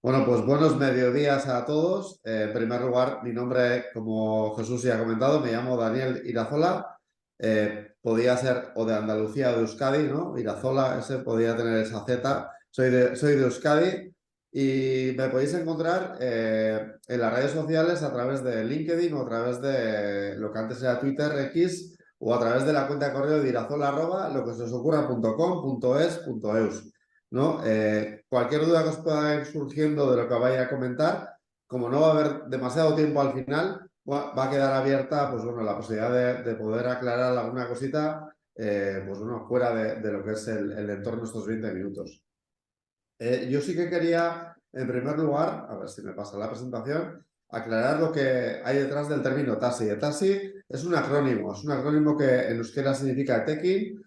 Bueno, pues buenos mediodías a todos. En primer lugar, mi nombre, como Jesús ya ha comentado, me llamo Daniel Irazola. Podía ser o de Andalucía o de Euskadi, ¿no? Irazola, ese podía tener esa Z. Soy de Euskadi y me podéis encontrar en las redes sociales a través de LinkedIn o a través de lo que antes era Twitter, X, o a través de la cuenta de correo de irazola lo que se os ocurra.com.es.eus. ¿No? Cualquier duda que os pueda ir surgiendo de lo que vaya a comentar, como no va a haber demasiado tiempo al final, va a quedar abierta pues, bueno, la posibilidad de poder aclarar alguna cosita pues, bueno, fuera de lo que es el entorno de estos 20 minutos. Yo sí que quería, en primer lugar, a ver si me pasa la presentación, aclarar lo que hay detrás del término TASI. El TASI es un acrónimo que en euskera significa Tekin,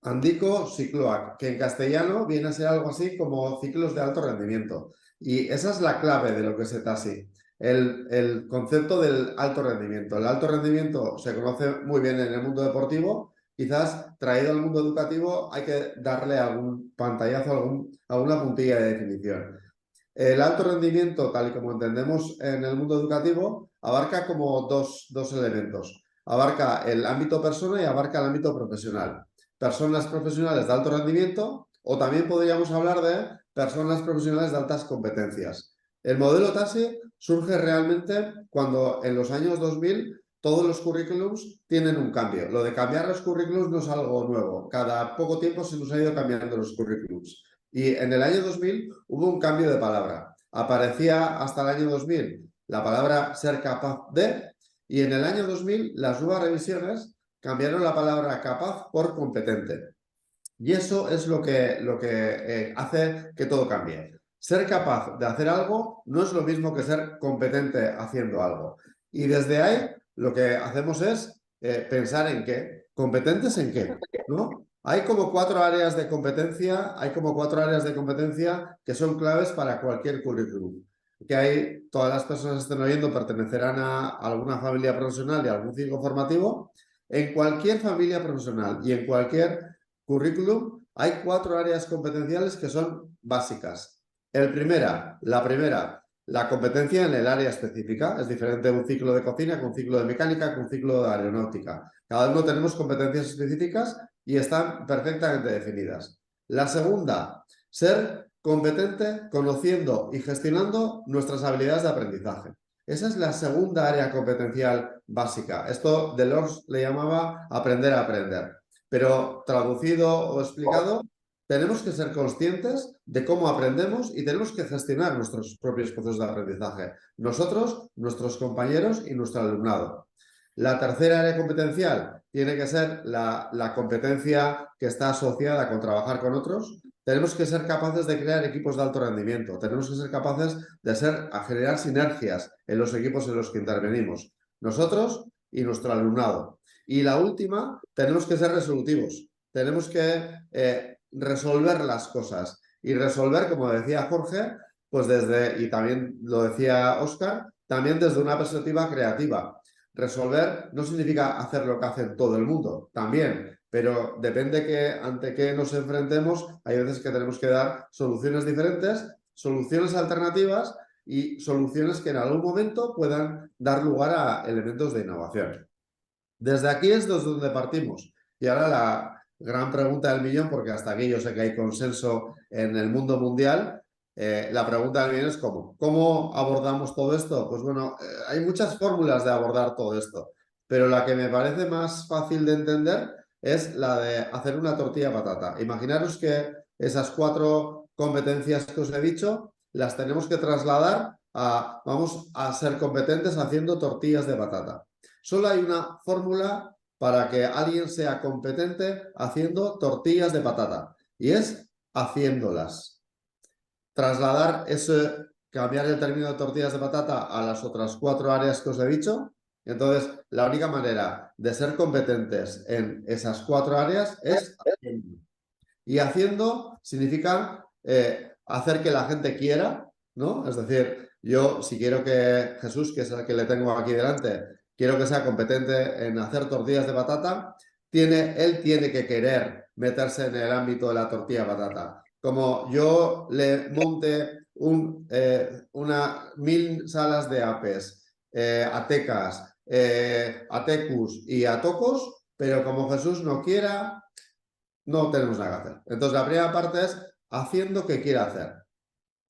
Andiko Cicloac, que en castellano viene a ser algo así como ciclos de alto rendimiento. Y esa es la clave de lo que es ETASI, el concepto del alto rendimiento. El alto rendimiento se conoce muy bien en el mundo deportivo, quizás traído al mundo educativo hay que darle algún pantallazo, alguna puntilla de definición. El alto rendimiento, tal y como entendemos en el mundo educativo, abarca como dos elementos. Abarca el ámbito persona y abarca el ámbito profesional. Personas profesionales de alto rendimiento o también podríamos hablar de personas profesionales de altas competencias. El modelo TASI surge realmente cuando en los años 2000 todos los currículums tienen un cambio. Lo de cambiar los currículums no es algo nuevo. Cada poco tiempo se nos ha ido cambiando los currículums. Y en el año 2000 hubo un cambio de palabra. Aparecía hasta el año 2000 la palabra ser capaz de, y en el año 2000 las nuevas revisiones cambiaron la palabra capaz por competente. Y eso es lo que hace que todo cambie. Ser capaz de hacer algo no es lo mismo que ser competente haciendo algo. Y desde ahí lo que hacemos es pensar en qué. ¿Competentes en qué? ¿No? Hay como cuatro áreas de competencia que son claves para cualquier currículum. Que hay, todas las personas que estén oyendo pertenecerán a alguna familia profesional y a algún ciclo formativo. En cualquier familia profesional y en cualquier currículum hay cuatro áreas competenciales que son básicas. La primera, la competencia en el área específica. Es diferente un ciclo de cocina que un ciclo de mecánica que un ciclo de aeronáutica. Cada uno tenemos competencias específicas y están perfectamente definidas. La segunda, ser competente conociendo y gestionando nuestras habilidades de aprendizaje. Esa es la segunda área competencial básica. Esto Delors le llamaba aprender a aprender. Pero traducido o explicado, tenemos que ser conscientes de cómo aprendemos y tenemos que gestionar nuestros propios procesos de aprendizaje. Nosotros, nuestros compañeros y nuestro alumnado. La tercera área competencial tiene que ser la competencia que está asociada con trabajar con otros. Tenemos que ser capaces de crear equipos de alto rendimiento. Tenemos que ser capaces de generar sinergias en los equipos en los que intervenimos. Nosotros y nuestro alumnado. Y la última, tenemos que ser resolutivos. Tenemos que resolver las cosas. Y resolver, como decía Jorge, pues y también lo decía Óscar, también desde una perspectiva creativa. Resolver no significa hacer lo que hace todo el mundo, también, pero depende ante qué nos enfrentemos, hay veces que tenemos que dar soluciones diferentes, soluciones alternativas y soluciones que en algún momento puedan dar lugar a elementos de innovación. Desde aquí es desde donde partimos. Y ahora la gran pregunta del millón, porque hasta aquí yo sé que hay consenso en el mundo mundial, la pregunta del millón es ¿cómo? ¿Cómo abordamos todo esto? Pues bueno, hay muchas fórmulas de abordar todo esto, pero la que me parece más fácil de entender es la de hacer una tortilla de patata. Imaginaros que esas cuatro competencias que os he dicho las tenemos que trasladar vamos a ser competentes haciendo tortillas de patata. Solo hay una fórmula para que alguien sea competente haciendo tortillas de patata y es haciéndolas. Trasladar cambiar el término de tortillas de patata a las otras cuatro áreas que os he dicho. Entonces, la única manera de ser competentes en esas cuatro áreas es haciendo. Y haciendo significa hacer que la gente quiera, ¿no? Es decir, yo si quiero que Jesús, que es el que le tengo aquí delante, quiero que sea competente en hacer tortillas de patata, él tiene que querer meterse en el ámbito de la tortilla de patata. Como yo le monte 1000 salas de APES, ATECAS, ATECUS y ATOCOS, pero como Jesús no quiera, no tenemos nada que hacer. Entonces, la primera parte es haciendo que quiera hacer.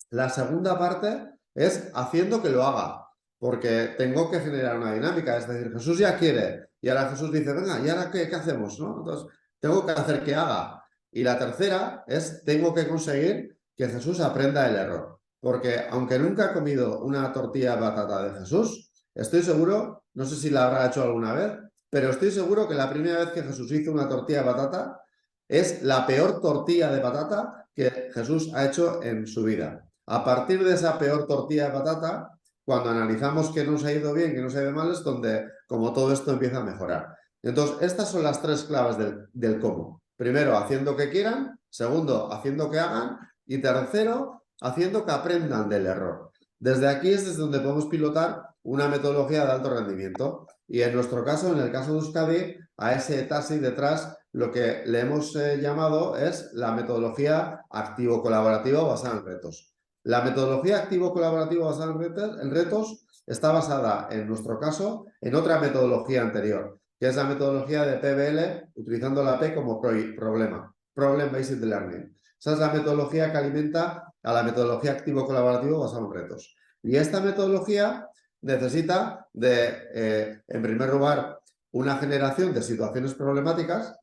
La segunda parte es haciendo que lo haga, porque tengo que generar una dinámica. Es decir, Jesús ya quiere, y ahora Jesús dice, venga, ¿y ahora qué hacemos? ¿No? Entonces, tengo que hacer que haga. Y la tercera es, tengo que conseguir que Jesús aprenda el error. Porque aunque nunca he comido una tortilla de patata de Jesús, estoy seguro, no sé si la habrá hecho alguna vez, pero estoy seguro que la primera vez que Jesús hizo una tortilla de patata es la peor tortilla de patata que Jesús ha hecho en su vida. A partir de esa peor tortilla de patata, cuando analizamos qué nos ha ido bien, qué nos ha ido mal, es donde como todo esto empieza a mejorar. Entonces, estas son las tres claves del cómo. Primero, haciendo que quieran. Segundo, haciendo que hagan. Y tercero, haciendo que aprendan del error. Desde aquí es desde donde podemos pilotar una metodología de alto rendimiento. Y en nuestro caso, en el caso de Euskadi, a ese TASI detrás, lo que le hemos llamado es la metodología activo-colaborativa basada en retos. La metodología activo-colaborativa basada en retos está basada, en nuestro caso, en otra metodología anterior, que es la metodología de PBL, utilizando la P como problema, Problem Based Learning. Esa es la metodología que alimenta a la metodología activo-colaborativa basada en retos. Y esta metodología necesita de, en primer lugar, una generación de situaciones problemáticas.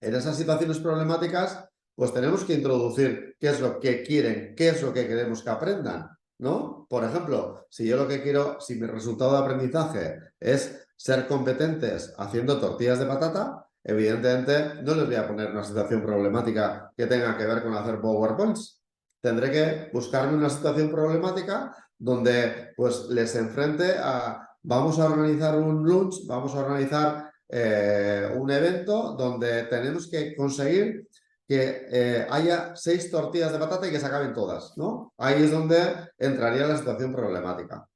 En esas situaciones problemáticas, pues tenemos que introducir qué es lo que quieren, qué es lo que queremos que aprendan, ¿no? Por ejemplo, si yo lo que quiero, si mi resultado de aprendizaje es ser competentes haciendo tortillas de patata, evidentemente no les voy a poner una situación problemática que tenga que ver con hacer PowerPoints. Tendré que buscarme una situación problemática donde pues les enfrente a, vamos a organizar un lunch, vamos a organizar un evento donde tenemos que conseguir que haya 6 tortillas de patata y que se acaben todas, ¿no? Ahí es donde entraría la situación problemática.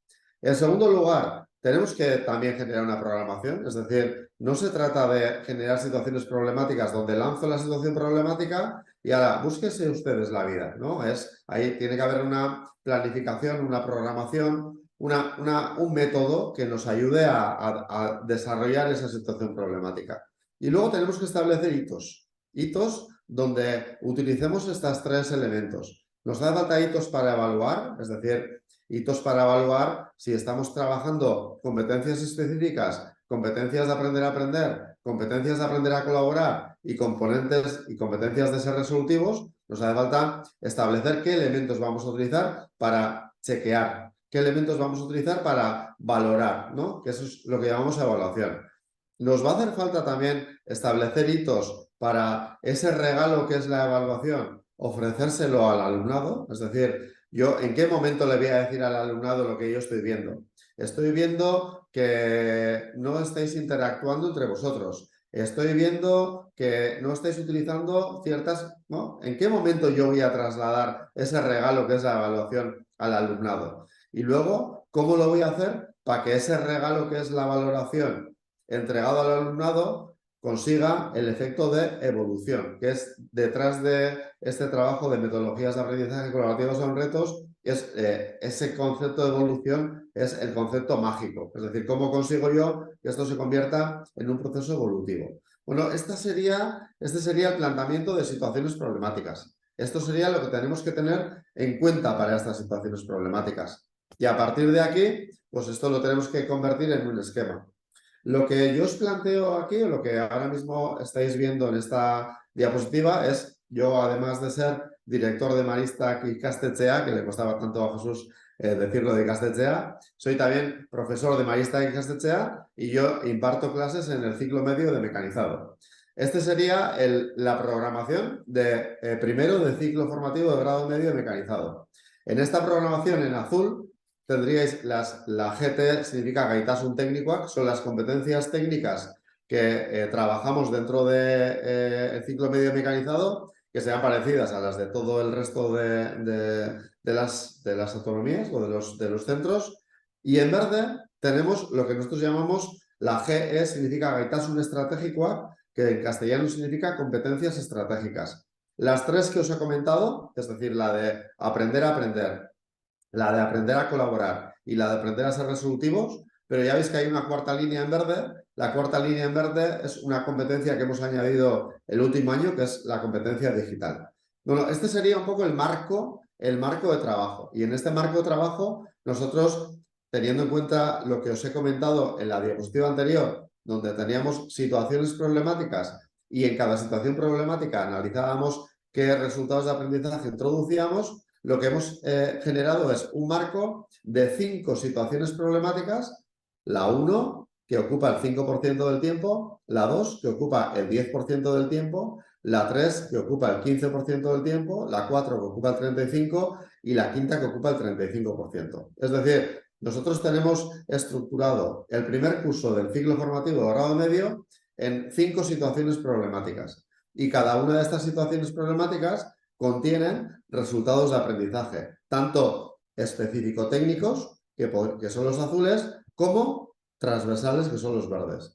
En segundo lugar, tenemos que también generar una programación, es decir, no se trata de generar situaciones problemáticas donde lanzo la situación problemática y ahora búsquense ustedes la vida, ¿no? Ahí tiene que haber una planificación, una programación, un método que nos ayude a desarrollar esa situación problemática. Y luego tenemos que establecer hitos donde utilicemos estos 3 elementos. Nos hace falta hitos para evaluar, es decir, hitos para evaluar si estamos trabajando competencias específicas, competencias de aprender a aprender, competencias de aprender a colaborar y componentes y competencias de ser resolutivos. Nos hace falta establecer qué elementos vamos a utilizar para chequear, qué elementos vamos a utilizar para valorar, ¿no? Que eso es lo que llamamos evaluación. Nos va a hacer falta también establecer hitos para ese regalo que es la evaluación, ofrecérselo al alumnado, es decir, yo en qué momento le voy a decir al alumnado lo que yo estoy viendo. Estoy viendo que no estáis interactuando entre vosotros. Estoy viendo que no estáis utilizando ciertas, ¿no? ¿En qué momento yo voy a trasladar ese regalo que es la evaluación al alumnado? Y luego, ¿cómo lo voy a hacer para que ese regalo que es la valoración entregado al alumnado consiga el efecto de evolución, que es detrás de este trabajo de metodologías de aprendizaje colaborativos en retos, ese concepto de evolución es el concepto mágico, es decir, cómo consigo yo que esto se convierta en un proceso evolutivo. Bueno, este sería el planteamiento de situaciones problemáticas. Esto sería lo que tenemos que tener en cuenta para estas situaciones problemáticas. Y a partir de aquí, pues esto lo tenemos que convertir en un esquema. Lo que yo os planteo aquí, o lo que ahora mismo estáis viendo en esta diapositiva, es yo, además de ser director de Maristak y Ikastetxea, que le costaba tanto a Jesús decirlo de Ikastetxea, soy también profesor de Maristak y Ikastetxea y yo imparto clases en el ciclo medio de mecanizado. Este sería la programación de primero de ciclo formativo de grado medio de mecanizado. En esta programación en azul tendríais la GT, significa Gaitasun Teknikoak, son las competencias técnicas que trabajamos dentro del ciclo medio mecanizado, que sean parecidas a las de todo el resto de las autonomías o de los centros. Y en verde tenemos lo que nosotros llamamos la GE, significa Gaitasun Estrategikoak, que en castellano significa competencias estratégicas. Las tres que os he comentado, es decir, la de aprender a aprender, la de aprender a colaborar y la de aprender a ser resolutivos, pero ya veis que hay una cuarta línea en verde. La cuarta línea en verde es una competencia que hemos añadido el último año, que es la competencia digital. Bueno, este sería un poco el marco de trabajo. Y en este marco de trabajo, nosotros, teniendo en cuenta lo que os he comentado en la diapositiva anterior, donde teníamos situaciones problemáticas y en cada situación problemática analizábamos qué resultados de aprendizaje introducíamos, lo que hemos generado es un marco de 5 situaciones problemáticas, la 1, que ocupa el 5% del tiempo, la 2, que ocupa el 10% del tiempo, la 3, que ocupa el 15% del tiempo, la 4, que ocupa el 35% y la quinta, que ocupa el 35%. Es decir, nosotros tenemos estructurado el primer curso del ciclo formativo de grado medio en 5 situaciones problemáticas. Y cada una de estas situaciones problemáticas contienen resultados de aprendizaje, tanto específico-técnicos, que son los azules, como transversales, que son los verdes.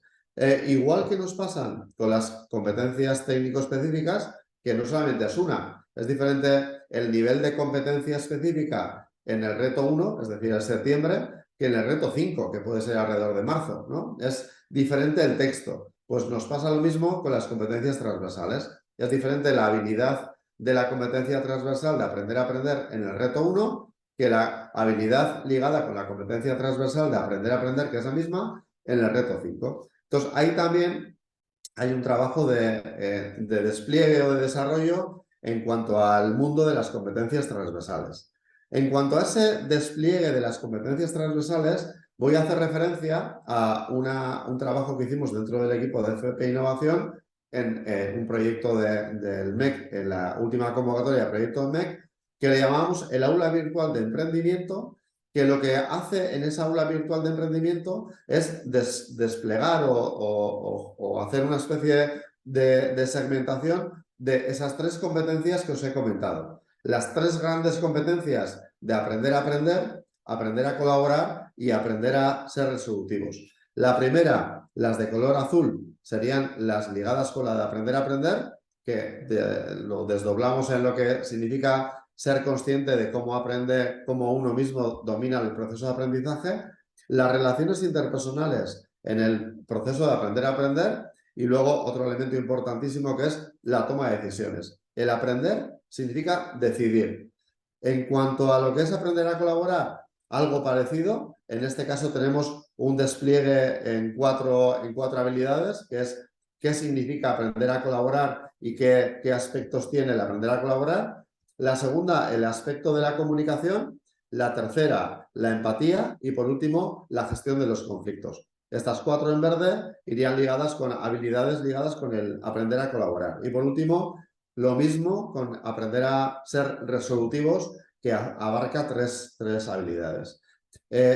Igual que nos pasan con las competencias técnico-específicas, que no solamente es una, es diferente el nivel de competencia específica en el reto 1, es decir, en septiembre, que en el reto 5, que puede ser alrededor de marzo, ¿no? Es diferente el texto. Pues nos pasa lo mismo con las competencias transversales. Es diferente la habilidad de la competencia transversal de aprender a aprender en el reto 1 que la habilidad ligada con la competencia transversal de aprender a aprender, que es la misma, en el reto 5. Entonces, ahí también hay un trabajo de despliegue o de desarrollo en cuanto al mundo de las competencias transversales. En cuanto a ese despliegue de las competencias transversales, voy a hacer referencia a un trabajo que hicimos dentro del equipo de FP Innovación en un proyecto del MEC, en la última convocatoria de proyecto del MEC, que le llamamos el aula virtual de emprendimiento, que lo que hace en esa aula virtual de emprendimiento es desplegar o hacer una especie de segmentación de esas 3 competencias que os he comentado. Las 3 grandes competencias de aprender a aprender, aprender a colaborar y aprender a ser resolutivos. La primera, las de color azul, serían las ligadas con la de aprender a aprender, que lo desdoblamos en lo que significa ser consciente de cómo aprende, cómo uno mismo domina el proceso de aprendizaje, las relaciones interpersonales en el proceso de aprender a aprender y luego otro elemento importantísimo que es la toma de decisiones. El aprender significa decidir. En cuanto a lo que es aprender a colaborar, algo parecido. En este caso tenemos un despliegue en cuatro habilidades, que es qué significa aprender a colaborar y qué aspectos tiene el aprender a colaborar. La segunda, el aspecto de la comunicación. La tercera, la empatía. Y por último, la gestión de los conflictos. Estas 4 en verde irían ligadas con habilidades ligadas con el aprender a colaborar. Y por último, lo mismo con aprender a ser resolutivos, que abarca tres habilidades.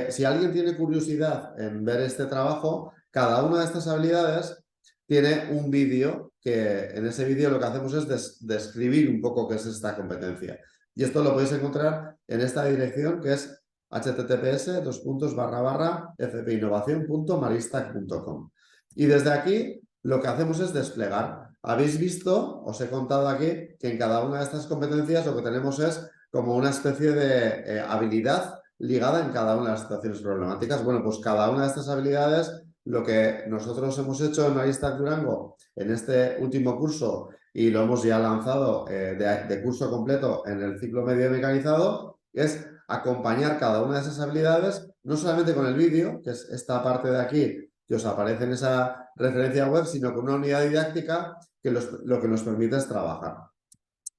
Si alguien tiene curiosidad en ver este trabajo, cada una de estas habilidades tiene un vídeo que en ese vídeo lo que hacemos es describir un poco qué es esta competencia. Y esto lo podéis encontrar en esta dirección que es https://fpinnovacion.maristac.com. Y desde aquí lo que hacemos es desplegar. Habéis visto, os he contado aquí, que en cada una de estas competencias lo que tenemos es como una especie de habilidad ligada en cada una de las situaciones problemáticas. Bueno, pues cada una de estas habilidades, lo que nosotros hemos hecho en Maristac Durango en este último curso y lo hemos ya lanzado de curso completo en el ciclo medio mecanizado, es acompañar cada una de esas habilidades, no solamente con el vídeo, que es esta parte de aquí que os aparece en esa referencia web, sino con una unidad didáctica que lo que nos permite es trabajar.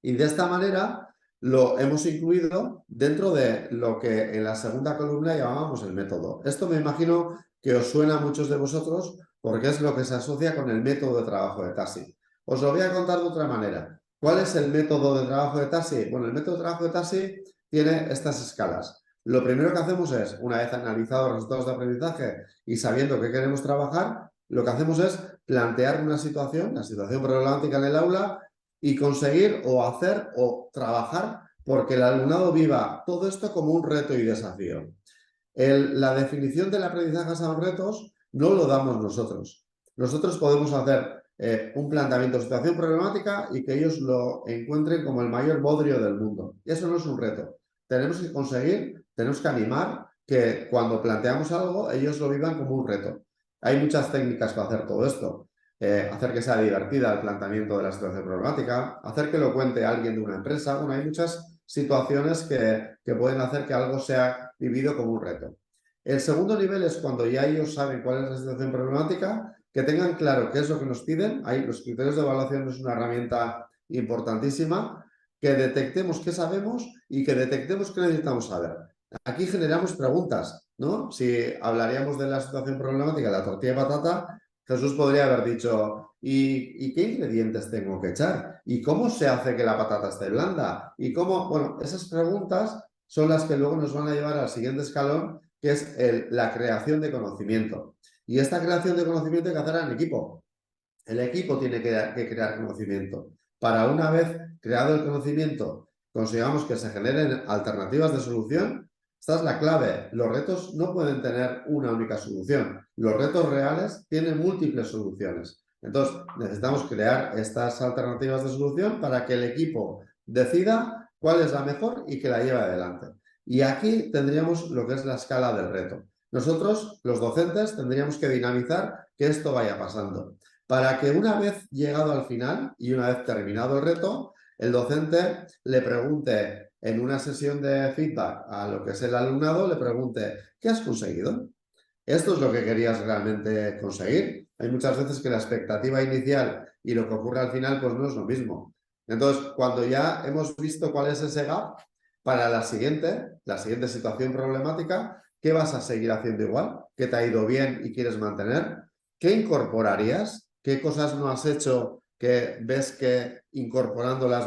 Y de esta manera lo hemos incluido dentro de lo que en la segunda columna llamábamos el método. Esto me imagino que os suena a muchos de vosotros porque es lo que se asocia con el método de trabajo de TASI. Os lo voy a contar de otra manera. ¿Cuál es el método de trabajo de TASI? Bueno, el método de trabajo de TASI tiene estas escalas. Lo primero que hacemos es, una vez analizados los resultados de aprendizaje y sabiendo qué queremos trabajar, lo que hacemos es plantear una situación, la situación problemática en el aula, y conseguir o hacer o trabajar porque el alumnado viva todo esto como un reto y desafío. La definición del aprendizaje basado en retos no lo damos nosotros. Nosotros podemos hacer un planteamiento de situación problemática y que ellos lo encuentren como el mayor bodrio del mundo. Y eso no es un reto. Tenemos que conseguir, tenemos que animar que cuando planteamos algo, ellos lo vivan como un reto. Hay muchas técnicas para hacer todo esto. Hacer que sea divertida el planteamiento de la situación problemática, hacer que lo cuente alguien de una empresa. Bueno, hay muchas situaciones que pueden hacer que algo sea vivido como un reto. El segundo nivel es cuando ya ellos saben cuál es la situación problemática, que tengan claro qué es lo que nos piden. Ahí los criterios de evaluación es una herramienta importantísima, que detectemos qué sabemos y que detectemos qué necesitamos saber. Aquí generamos preguntas, ¿no? Si hablaríamos de la situación problemática de la tortilla de patata, Jesús podría haber dicho, ¿y qué ingredientes tengo que echar? ¿Y cómo se hace que la patata esté blanda? ¿Y cómo? Bueno, esas preguntas son las que luego nos van a llevar al siguiente escalón, que es la creación de conocimiento. Y esta creación de conocimiento hay que hacerla en equipo. El equipo tiene que crear conocimiento. Para una vez creado el conocimiento, consigamos que se generen alternativas de solución. Esta es la clave. Los retos no pueden tener una única solución. Los retos reales tienen múltiples soluciones. Entonces, necesitamos crear estas alternativas de solución para que el equipo decida cuál es la mejor y que la lleve adelante. Y aquí tendríamos lo que es la escala del reto. Nosotros, los docentes, tendríamos que dinamizar que esto vaya pasando, para que una vez llegado al final y una vez terminado el reto, el docente le pregunte en una sesión de feedback a lo que es el alumnado, le pregunte, ¿qué has conseguido? ¿Esto es lo que querías realmente conseguir? Hay muchas veces que la expectativa inicial y lo que ocurre al final pues no es lo mismo. Entonces, cuando ya hemos visto cuál es ese gap, para la siguiente situación problemática, ¿qué vas a seguir haciendo igual? ¿Qué te ha ido bien y quieres mantener? ¿Qué incorporarías? ¿Qué cosas no has hecho que ves que incorporándolas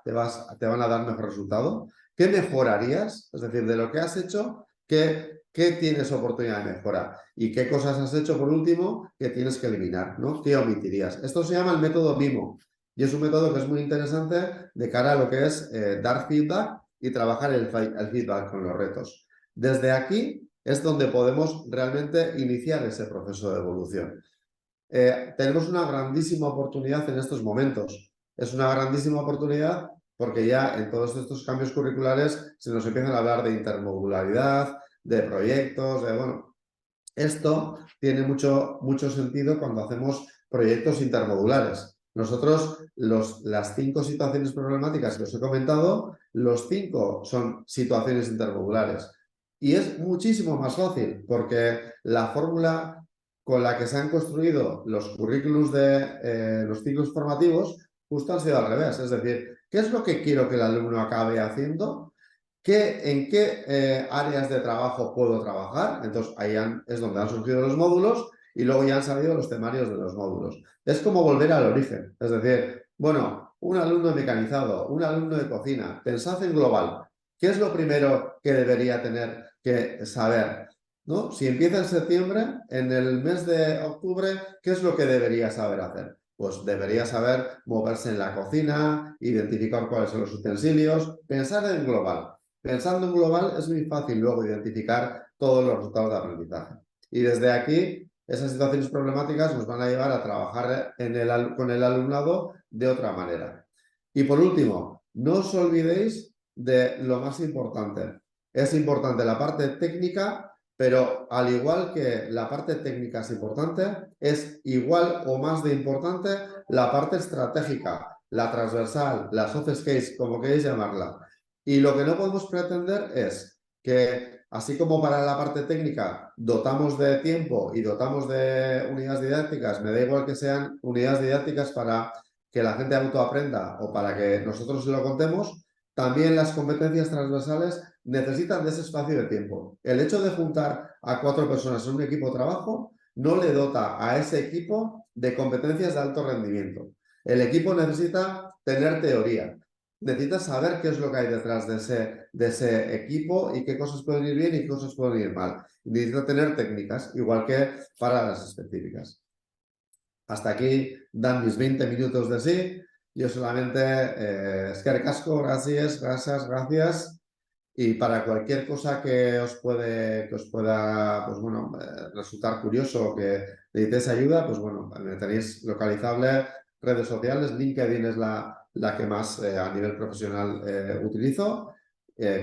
te van a dar mejor resultado? ¿Qué mejorarías? Es decir, de lo que has hecho, ¿qué tienes oportunidad de mejorar? ¿Y qué cosas has hecho, por último, que tienes que eliminar? ¿No? ¿Qué omitirías? Esto se llama el método MIMO y es un método que es muy interesante de cara a lo que es dar feedback y trabajar el feedback con los retos. Desde aquí es donde podemos realmente iniciar ese proceso de evolución. Tenemos una grandísima oportunidad en estos momentos. Es una grandísima oportunidad porque ya en todos estos cambios curriculares se nos empiezan a hablar de intermodularidad, de proyectos, bueno, esto tiene mucho sentido cuando hacemos proyectos intermodulares. Nosotros, las 5 situaciones problemáticas que os he comentado, los 5 son situaciones intermodulares. Y es muchísimo más fácil porque la fórmula con la que se han construido los currículums de los ciclos formativos justo han sido al revés. Es decir, ¿qué es lo que quiero que el alumno acabe haciendo? ¿En qué áreas de trabajo puedo trabajar? Entonces, ahí es donde han surgido los módulos y luego ya han salido los temarios de los módulos. Es como volver al origen. Es decir, bueno, un alumno mecanizado, un alumno de cocina, pensad en global. ¿Qué es lo primero que debería tener que saber? ¿No? Si empieza en septiembre, en el mes de octubre, ¿qué es lo que debería saber hacer? Pues debería saber moverse en la cocina, identificar cuáles son los utensilios, pensar en global. Pensando en global es muy fácil luego identificar todos los resultados de aprendizaje. Y desde aquí, esas situaciones problemáticas nos van a llevar a trabajar con el alumnado de otra manera. Y por último, no os olvidéis de lo más importante. Es importante la parte técnica, pero al igual que la parte técnica es importante, es igual o más de importante la parte estratégica, la transversal, la soft skills, como queréis llamarla. Y lo que no podemos pretender es que, así como para la parte técnica dotamos de tiempo y dotamos de unidades didácticas, me da igual que sean unidades didácticas para que la gente autoaprenda o para que nosotros se lo contemos, también las competencias transversales necesitan de ese espacio de tiempo. El hecho de juntar a 4 personas en un equipo de trabajo no le dota a ese equipo de competencias de alto rendimiento. El equipo necesita tener teoría, necesita saber qué es lo que hay detrás de ese equipo y qué cosas pueden ir bien y qué cosas pueden ir mal. Necesita tener técnicas, igual que para las específicas. Hasta aquí dan mis 20 minutos de sí. Yo solamente, eskerrik asko, gracias. Y para cualquier cosa que os pueda pues bueno, resultar curioso o que necesitéis ayuda, pues bueno, me tenéis localizable, redes sociales, LinkedIn es la que más a nivel profesional utilizo,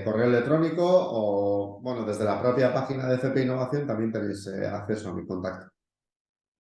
correo electrónico o bueno, desde la propia página de FP Innovación también tenéis acceso a mi contacto.